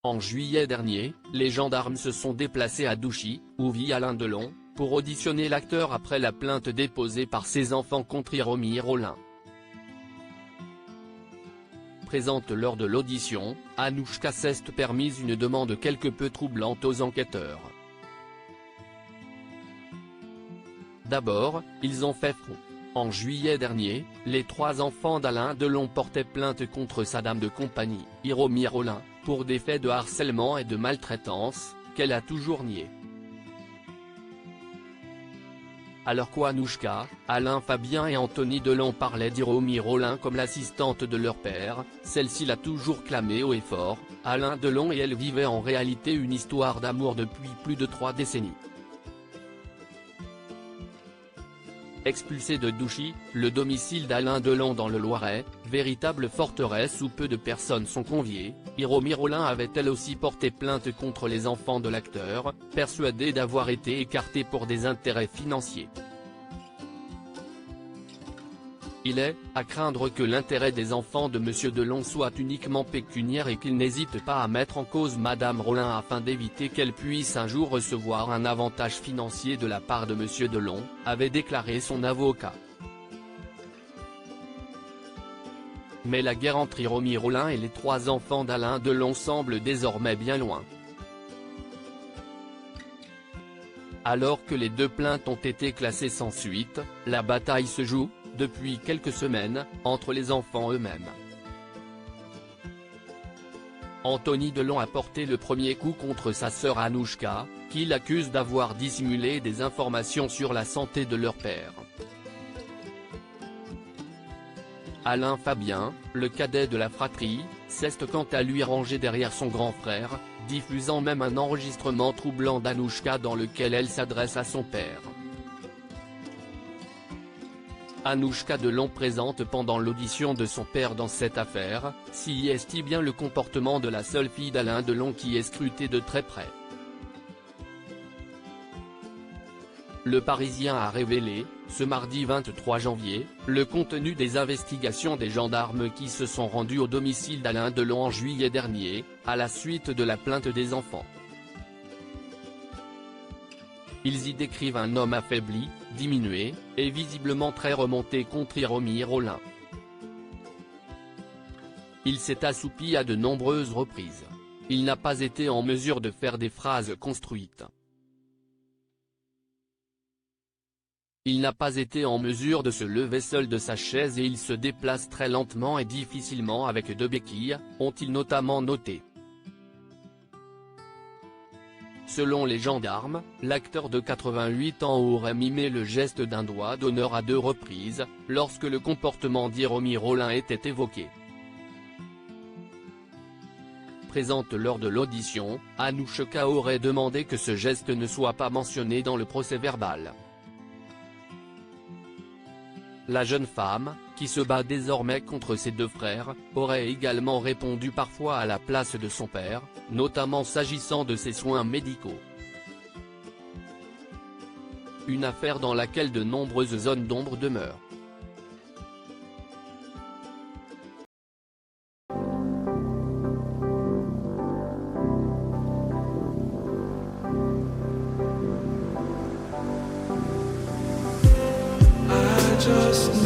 En juillet dernier, les gendarmes se sont déplacés à Douchy, où vit Alain Delon, pour auditionner l'acteur après la plainte déposée par ses enfants contre Hiromi Rollin. Présente lors de l'audition, Anouchka s'est permise une demande quelque peu troublante aux enquêteurs. D'abord, ils ont fait front. En juillet dernier, les 3 enfants d'Alain Delon portaient plainte contre sa dame de compagnie, Hiromi Rollin, pour des faits de harcèlement et de maltraitance, qu'elle a toujours nié. Alors qu'Anouchka, Alain Fabien et Anthony Delon parlaient d'Hiromi Rollin comme l'assistante de leur père, celle-ci l'a toujours clamé haut et fort. Alain Delon et elle vivaient en réalité une histoire d'amour depuis plus de 3 décennies. Expulsé de Douchy, le domicile d'Alain Delon dans le Loiret, véritable forteresse où peu de personnes sont conviées, Hiromi Rollin avait elle aussi porté plainte contre les enfants de l'acteur, persuadée d'avoir été écartée pour des intérêts financiers. Il est à craindre que l'intérêt des enfants de M. Delon soit uniquement pécuniaire et qu'il n'hésite pas à mettre en cause Mme Rollin afin d'éviter qu'elle puisse un jour recevoir un avantage financier de la part de M. Delon, avait déclaré son avocat. Mais la guerre entre Hiromi Rollin et les 3 enfants d'Alain Delon semble désormais bien loin. Alors que les 2 plaintes ont été classées sans suite, la bataille se joue, depuis quelques semaines, entre les enfants eux-mêmes. Anthony Delon a porté le premier coup contre sa sœur Anouchka, qu'il accuse d'avoir dissimulé des informations sur la santé de leur père. Alain Fabien, le cadet de la fratrie, s'est quant à lui rangé derrière son grand frère, diffusant même un enregistrement troublant d'Anouchka dans lequel elle s'adresse à son père. Anouchka Delon présente pendant l'audition de son père dans cette affaire, s'y est bien le comportement de la seule fille d'Alain Delon qui est scrutée de très près. Le Parisien a révélé, ce mardi 23 janvier, le contenu des investigations des gendarmes qui se sont rendus au domicile d'Alain Delon en juillet dernier, à la suite de la plainte des enfants. Ils y décrivent un homme affaibli, diminué, et visiblement très remonté contre Hiromi Rollin. Il s'est assoupi à de nombreuses reprises. Il n'a pas été en mesure de faire des phrases construites. Il n'a pas été en mesure de se lever seul de sa chaise et il se déplace très lentement et difficilement avec 2 béquilles, ont-ils notamment noté. Selon les gendarmes, l'acteur de 88 ans aurait mimé le geste d'un doigt d'honneur à 2 reprises, lorsque le comportement d'Hiromi Rollin était évoqué. Présente lors de l'audition, Anouchka aurait demandé que ce geste ne soit pas mentionné dans le procès-verbal. La jeune femme, qui se bat désormais contre ses 2 frères, aurait également répondu parfois à la place de son père, notamment s'agissant de ses soins médicaux. Une affaire dans laquelle de nombreuses zones d'ombre demeurent. Just